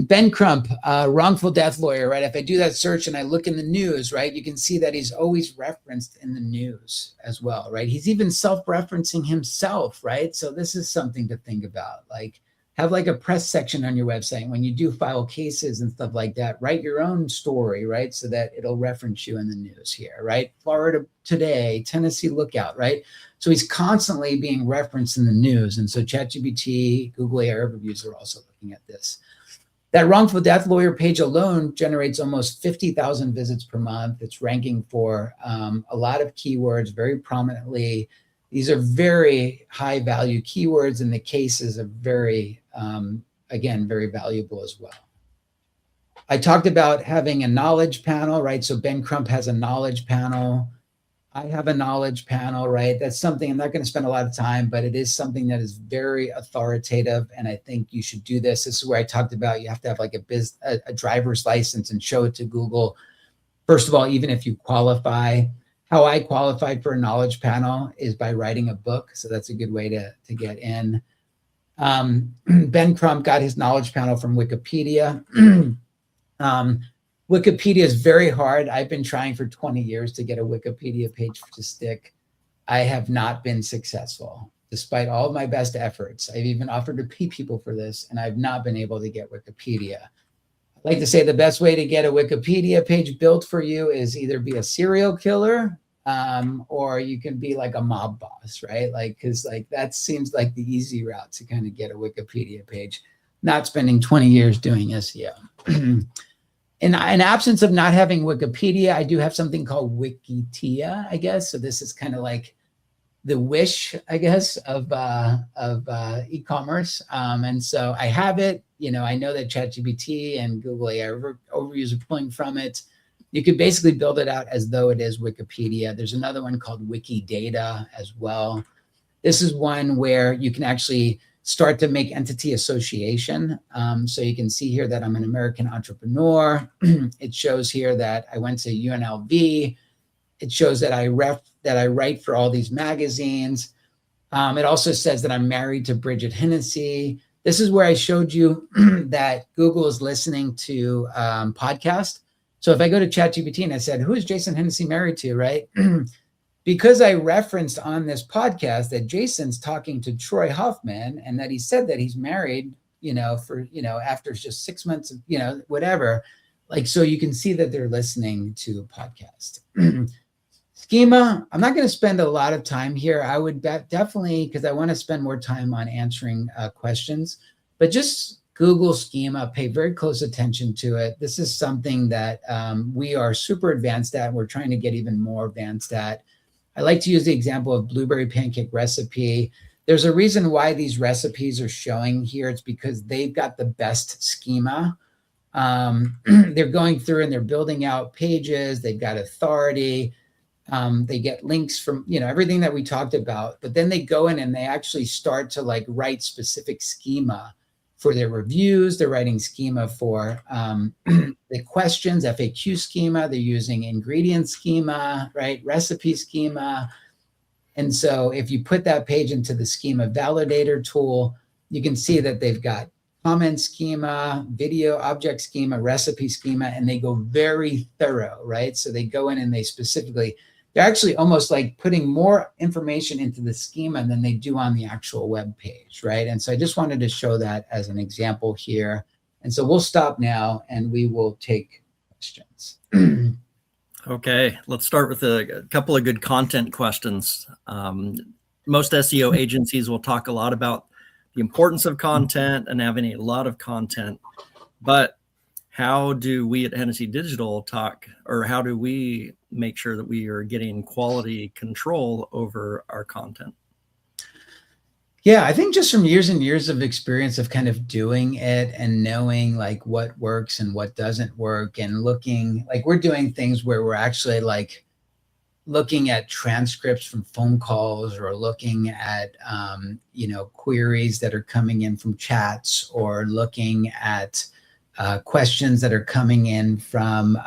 Ben Crump, wrongful death lawyer, right? If I do that search and I look in the news, right, you can see that he's always referenced in the news as well, right? He's even self-referencing himself, right? So this is something to think about. Like, have like a press section on your website. When you do file cases and stuff like that, write your own story, right? So that it'll reference you in the news here, right? Florida Today, Tennessee Lookout, right? So he's constantly being referenced in the news. And so ChatGPT, Google AI Overviews are also looking at this. That wrongful death lawyer page alone generates almost 50,000 visits per month. It's ranking for a lot of keywords very prominently. These are very high value keywords, and the cases are very, again, very valuable as well. I talked about having a knowledge panel, right? So Ben Crump has a knowledge panel. I have a knowledge panel, right? That's something I'm not going to spend a lot of time, but it is something that is very authoritative. And I think you should do this. This is where I talked about you have to have like a driver's license and show it to Google. First of all, even if you qualify, how I qualified for a knowledge panel is by writing a book. So that's a good way to get in. Ben Crump got his knowledge panel from Wikipedia. Wikipedia is very hard. I've been trying for 20 years to get a Wikipedia page to stick. I have not been successful, despite all of my best efforts. I've even offered to pay people for this, and I've not been able to get Wikipedia. I like to say the best way to get a Wikipedia page built for you is either be a serial killer, or you can be like a mob boss, right? Like, because like that seems like the easy route to kind of get a Wikipedia page, not spending 20 years doing SEO. In absence of not having Wikipedia, I do have something called Wikitea, I guess. So this is kind of like the Wish, I guess, of e-commerce. And so I have it. You know, I know that ChatGPT and Google AI Overviews are pulling from it. You could basically build it out as though it is Wikipedia. There's another one called Wikidata as well. This is one where you can actually start to make entity association. So you can see here that I'm an American entrepreneur. It shows here that I went to UNLV. It shows that I write for all these magazines. It also says that I'm married to Bridget Hennessey. This is where I showed you that Google is listening to podcasts. So if I go to ChatGPT and I said, who is Jason Hennessey married to, right? Because I referenced on this podcast that Jason's talking to Troy Hoffman and that he said that he's married, you know, for, you know, after just 6 months, you know, whatever. Like, so you can see that they're listening to a podcast. Schema, I'm not going to spend a lot of time here. I would definitely, because I want to spend more time on answering questions, but just Google schema, pay very close attention to it. This is something that we are super advanced at. We're trying to get even more advanced at. I like to use the example of blueberry pancake recipe. There's a reason why these recipes are showing here. It's because they've got the best schema. They're going through and they're building out pages. They've got authority. They get links from, you know, everything that we talked about, but then they go in and they actually start to like write specific schema for their reviews. They're writing schema for the questions, FAQ schema. They're using ingredient schema, right? Recipe schema. And so if you put that page into the schema validator tool, you can see that they've got comment schema, video object schema, recipe schema, and they go very thorough, right? So they go in and they specifically, they're actually almost like putting more information into the schema than they do on the actual web page, right? And so I just wanted to show that as an example here. And so we'll stop now and we will take questions. Okay, let's start with a couple of good content questions. Most SEO agencies will talk a lot about the importance of content and having a lot of content, but how do we at Hennessey Digital talk, or how do we make sure that we are getting quality control over our content? Yeah, I think just from years and years of experience of kind of doing it and knowing like what works and what doesn't work, and looking, like we're doing things where we're actually like looking at transcripts from phone calls, or looking at, you know, queries that are coming in from chats, or looking at questions that are coming in from,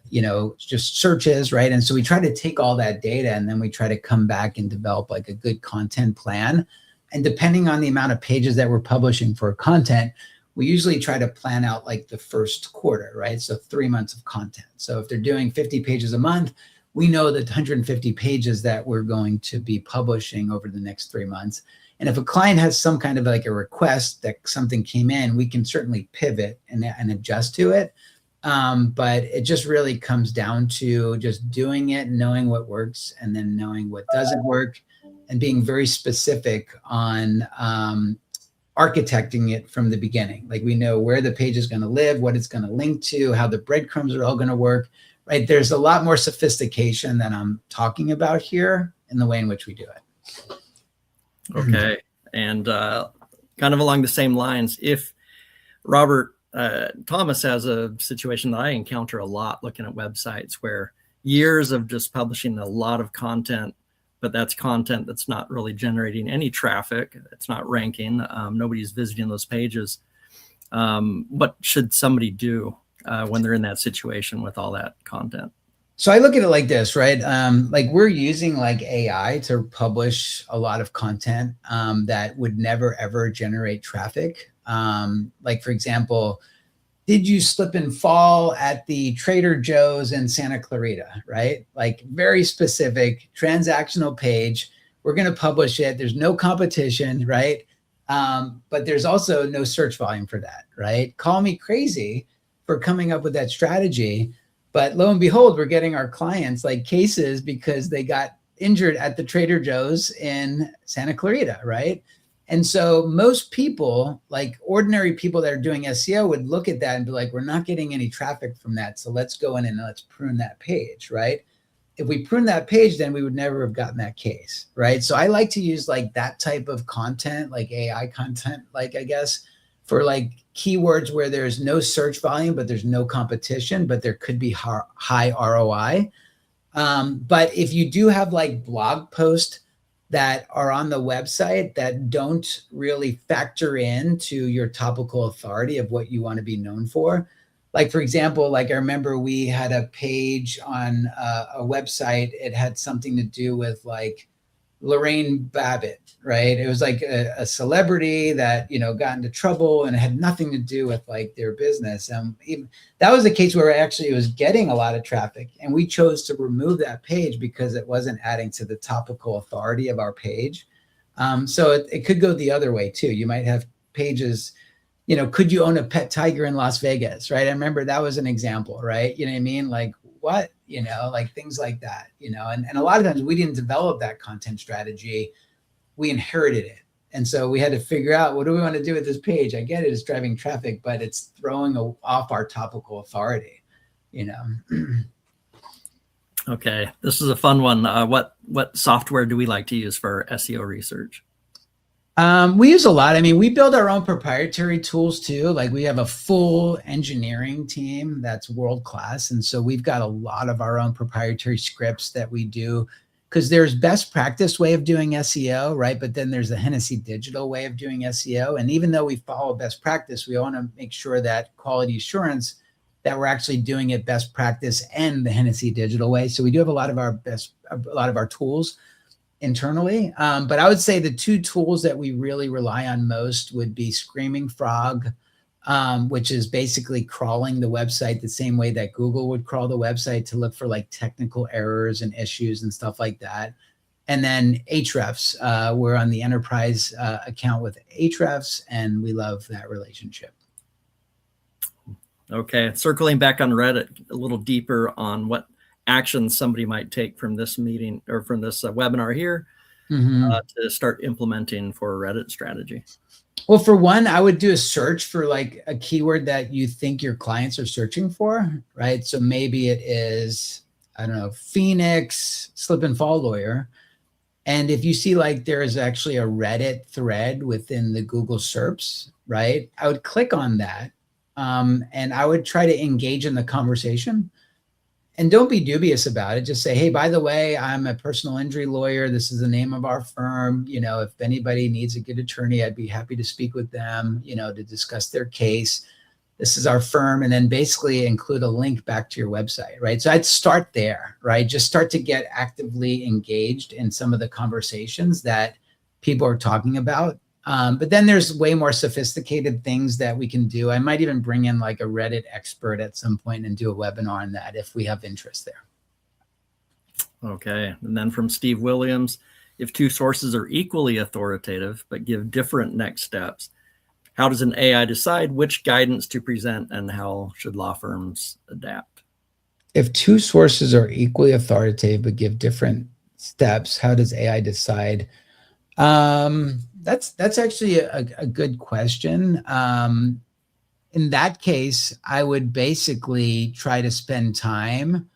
you know, just searches, right? And so we try to take all that data and then we try to come back and develop like a good content plan. And depending on the amount of pages that we're publishing for content, we usually try to plan out like the first quarter, right? So 3 months of content. So if they're doing 50 pages a month, we know the 150 pages that we're going to be publishing over the next 3 months. And if a client has some kind of like a request that something came in, we can certainly pivot and adjust to it. But it just really comes down to just doing it, knowing what works, and then knowing what doesn't work, and being very specific on architecting it from the beginning. Like, we know where the page is going to live, what it's going to link to, how the breadcrumbs are all going to work, right? There's a lot more sophistication than I'm talking about here in the way in which we do it. Okay. And kind of along the same lines, if Robert, Thomas has a situation that I encounter a lot looking at websites where years of just publishing a lot of content, but that's content that's not really generating any traffic. It's not ranking. Nobody's visiting those pages. What should somebody do when they're in that situation with all that content? So I look at it like this, right? Like, we're using like AI to publish a lot of content that would never, ever generate traffic. Like, for example, did you slip and fall at the Trader Joe's in Santa Clarita, right? Like, very specific transactional page. We're going to publish it. There's no competition, right? But there's also no search volume for that, right? Call me crazy for coming up with that strategy. But lo and behold, we're getting our clients like cases because they got injured at the Trader Joe's in Santa Clarita, right? And so most people, like ordinary people that are doing SEO, would look at that and be like, we're not getting any traffic from that, so let's go in and let's prune that page, right? If we prune that page, then we would never have gotten that case, right? So I like to use like that type of content, like AI content, like, I guess, for like keywords where there's no search volume, but there's no competition, but there could be high ROI. But if you do have like blog posts that are on the website that don't really factor into your topical authority of what you want to be known for, like, for example, like, I remember we had a page on a website. It had something to do with like Lorraine Babbitt, right? It was like a celebrity that, you know, got into trouble, and it had nothing to do with like their business. Even, that was a case where actually it was getting a lot of traffic, and we chose to remove that page because it wasn't adding to the topical authority of our page. So it could go the other way too. You might have pages, you know, could you own a pet tiger in Las Vegas, right? I remember that was an example, right? You know what I mean? Like, what, you know, like things like that, you know, and a lot of times we didn't develop that content strategy. We inherited it. And so we had to figure out, what do we want to do with this page? I get it, it's driving traffic, but it's throwing off our topical authority, you know? Okay, this is a fun one. What software do we like to use for SEO research? We use a lot. I mean, we build our own proprietary tools too. Like, we have a full engineering team that's world-class. And so we've got a lot of our own proprietary scripts that we do, because there's best practice way of doing SEO, right? But then there's the Hennessey Digital way of doing SEO. And even though we follow best practice, we want to make sure that quality assurance that we're actually doing it best practice and the Hennessey Digital way. So we do have a lot of our tools internally. But I would say the two tools that we really rely on most would be Screaming Frog, which is basically crawling the website the same way that Google would crawl the website to look for like technical errors and issues and stuff like that. And then Ahrefs, we're on the enterprise account with Ahrefs, and we love that relationship. Okay, circling back on Reddit a little deeper on what actions somebody might take from this meeting or from this webinar here to start implementing for a Reddit strategy? Well, for one, I would do a search for like a keyword that you think your clients are searching for, right? So maybe it is, I don't know, Phoenix slip and fall lawyer. And if you see like there is actually a Reddit thread within the Google SERPs, right? I would click on that and I would try to engage in the conversation. And don't be dubious about it. Just say, hey, by the way, I'm a personal injury lawyer. This is the name of our firm. You know, if anybody needs a good attorney, I'd be happy to speak with them, you know, to discuss their case. This is our firm. And then basically include a link back to your website, right? So I'd start there, right? Just start to get actively engaged in some of the conversations that people are talking about. But then there's way more sophisticated things that we can do. I might even bring in like a Reddit expert at some point and do a webinar on that if we have interest there. Okay. And then from Steve Williams, if two sources are equally authoritative but give different next steps, how does an AI decide which guidance to present, and how should law firms adapt? If two sources are equally authoritative but give different steps, how does AI decide? That's actually a good question. In that case, I would basically try to spend time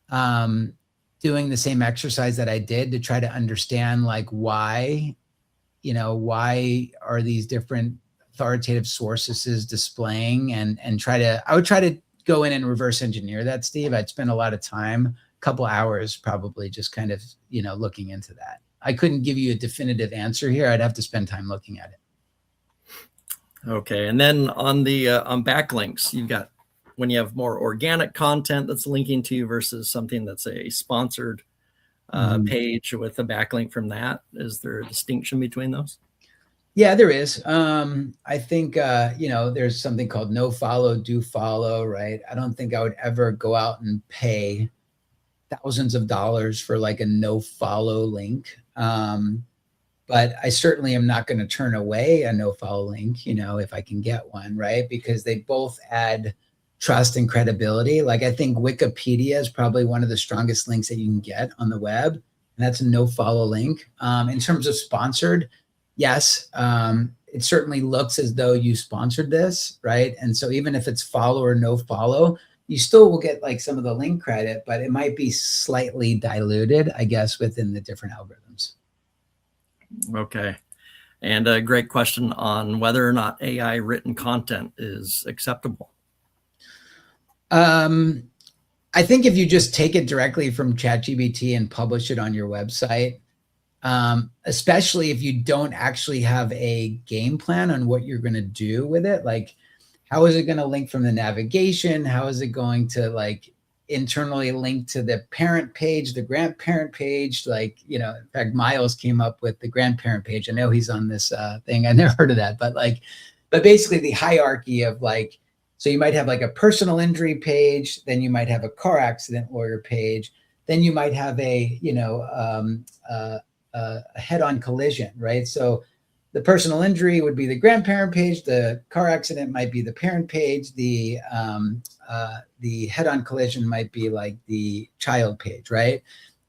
um, doing the same exercise that I did to try to understand like why are these different authoritative sources displaying, and I would try to go in and reverse engineer that, Steve. I'd spend a lot of time, a couple hours probably, just kind of, looking into that. I couldn't give you a definitive answer here. I'd have to spend time looking at it. Okay. And then on the on backlinks, you've got when you have more organic content that's linking to you versus something that's a sponsored page with a backlink from that. Is there a distinction between those? Yeah, there is. I think, there's something called no follow, do follow, right? I don't think I would ever go out and pay thousands of dollars for like a no follow link. But I certainly am not going to turn away a no follow link, if I can get one, right? Because they both add trust and credibility. Like I think Wikipedia is probably one of the strongest links that you can get on the web, and that's a no follow link. In terms of sponsored, yes, it certainly looks as though you sponsored this, right? And so even if it's follow or no follow, you still will get like some of the link credit, but it might be slightly diluted, I guess, within the different algorithms. Okay. And a great question on whether or not AI written content is acceptable. I think if you just take it directly from ChatGPT and publish it on your website, especially if you don't actually have a game plan on what you're going to do with it, like how is it going to link from the navigation? How is it going to like internally link to the parent page, the grandparent page? Like, in fact, Miles came up with the grandparent page. I know he's on this thing. I never heard of that, but basically the hierarchy of like, so you might have like a personal injury page, then you might have a car accident lawyer page, then you might have a head-on collision, right? So the personal injury would be the grandparent page, the car accident might be the parent page, the head-on collision might be like the child page, right?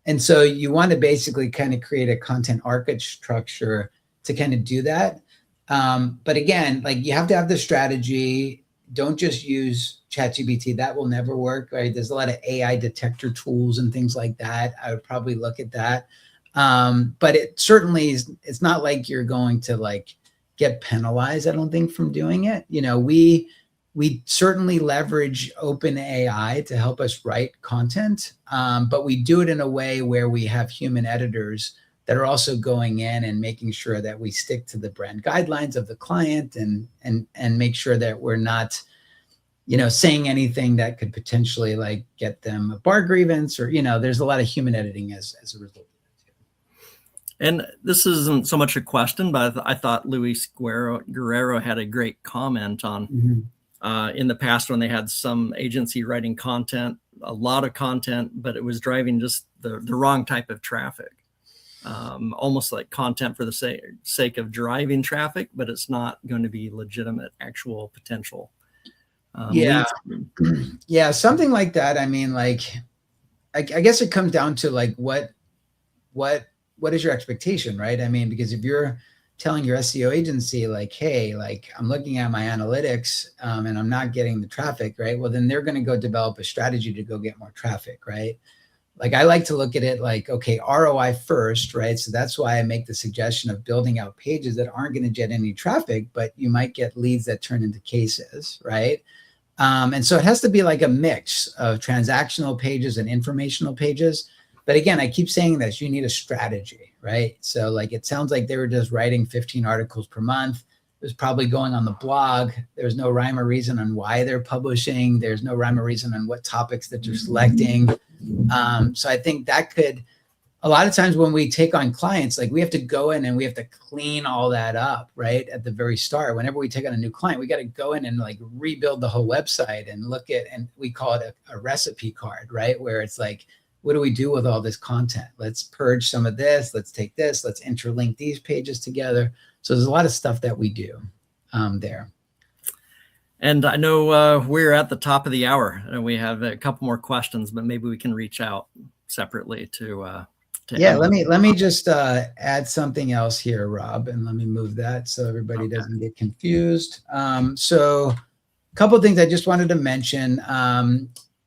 And so you want to basically kind of create a content architecture to kind of do that. But again, like you have to have the strategy. Don't just use ChatGPT. That will never work, right? There's a lot of AI detector tools and things like that. I would probably look at that. But it certainly is, it's not like you're going to like get penalized, I don't think, from doing it. We certainly leverage OpenAI to help us write content, but we do it in a way where we have human editors that are also going in and making sure that we stick to the brand guidelines of the client and make sure that we're not, saying anything that could potentially like get them a bar grievance, or, there's a lot of human editing as a result. And this isn't so much a question, but I thought Luis Guerrero had a great comment on in the past when they had some agency writing content, a lot of content, but it was driving just the wrong type of traffic. Almost like content for the sake of driving traffic, but it's not going to be legitimate, actual potential. Yeah, something like that. I mean, like, I guess it comes down to like what is your expectation, right? I mean, because if you're telling your SEO agency like, hey, like I'm looking at my analytics and I'm not getting the traffic, right? Well, then they're going to go develop a strategy to go get more traffic, right? Like I like to look at it like, okay, ROI first, right? So that's why I make the suggestion of building out pages that aren't going to get any traffic, but you might get leads that turn into cases, right? And so it has to be like a mix of transactional pages and informational pages. But again, I keep saying this, you need a strategy, right? So like, it sounds like they were just writing 15 articles per month. It was probably going on the blog. There's no rhyme or reason on why they're publishing. There's no rhyme or reason on what topics that they're selecting. So I think that could, a lot of times when we take on clients, like we have to go in and we have to clean all that up, right? At the very start, whenever we take on a new client, we got to go in and like rebuild the whole website and look at, and we call it a recipe card, right? Where it's like, what do we do with all this content? Let's purge some of this. Let's take this. Let's interlink these pages together. So there's a lot of stuff that we do there. And I know we're at the top of the hour and we have a couple more questions, but maybe we can reach out separately to yeah, let me just add something else here, Rob, and let me move that so everybody doesn't get confused. So a couple of things I just wanted to mention.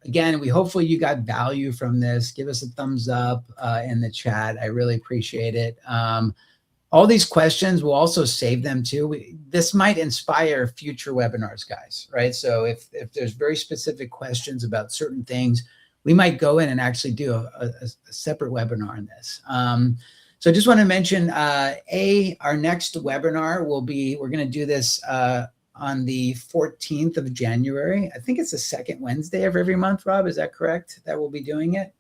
Again, hopefully you got value from this. Give us a thumbs up in the chat. I really appreciate it. All these questions, we'll also save them too. This might inspire future webinars, guys, right? So if there's very specific questions about certain things, we might go in and actually do a separate webinar on this. So I just want to mention, our next webinar we're going to do this on the 14th of January. I think it's the second Wednesday of every month, Rob, is that correct? That we'll be doing it.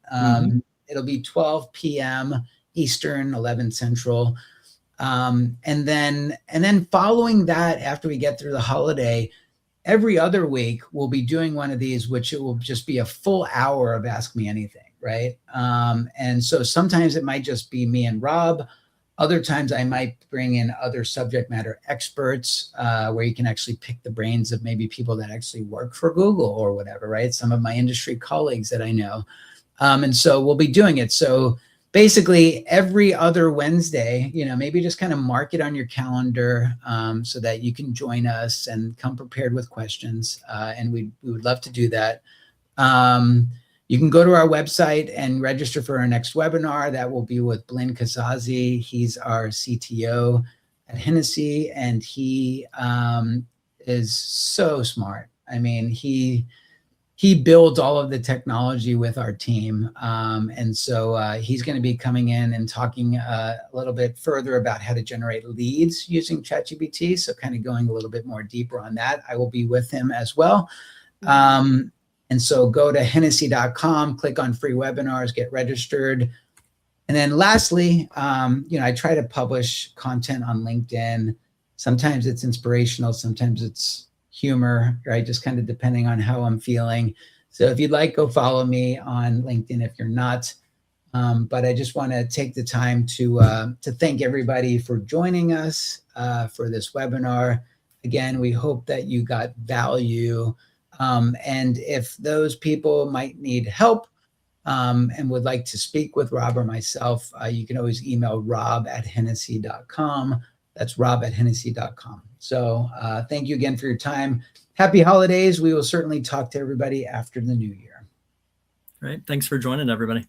It'll be 12 p.m. Eastern, 11 Central. And then following that, after we get through the holiday, every other week we'll be doing one of these, which it will just be a full hour of Ask Me Anything, right? And so sometimes it might just be me and Rob. Other times I might bring in other subject matter experts where you can actually pick the brains of maybe people that actually work for Google or whatever, right? Some of my industry colleagues that I know. And so we'll be doing it. So basically every other Wednesday, maybe just kind of mark it on your calendar so that you can join us and come prepared with questions. And we would love to do that. You can go to our website and register for our next webinar. That will be with Blin Kazazi. He's our CTO at Hennessey, and he is so smart. I mean, he builds all of the technology with our team. And so he's going to be coming in and talking a little bit further about how to generate leads using ChatGPT. So kind of going a little bit more deeper on that. I will be with him as well. And so go to Hennessey.com, click on free webinars, get registered. And then lastly, I try to publish content on LinkedIn. Sometimes it's inspirational, sometimes it's humor, right? Just kind of depending on how I'm feeling. So if you'd like, go follow me on LinkedIn if you're not. But I just want to take the time to thank everybody for joining us for this webinar. Again, we hope that you got value. And if those people might need help and would like to speak with Rob or myself, you can always email rob@hennessey.com. That's rob@hennessey.com. So thank you again for your time. Happy holidays. We will certainly talk to everybody after the new year. Great. Thanks for joining, everybody.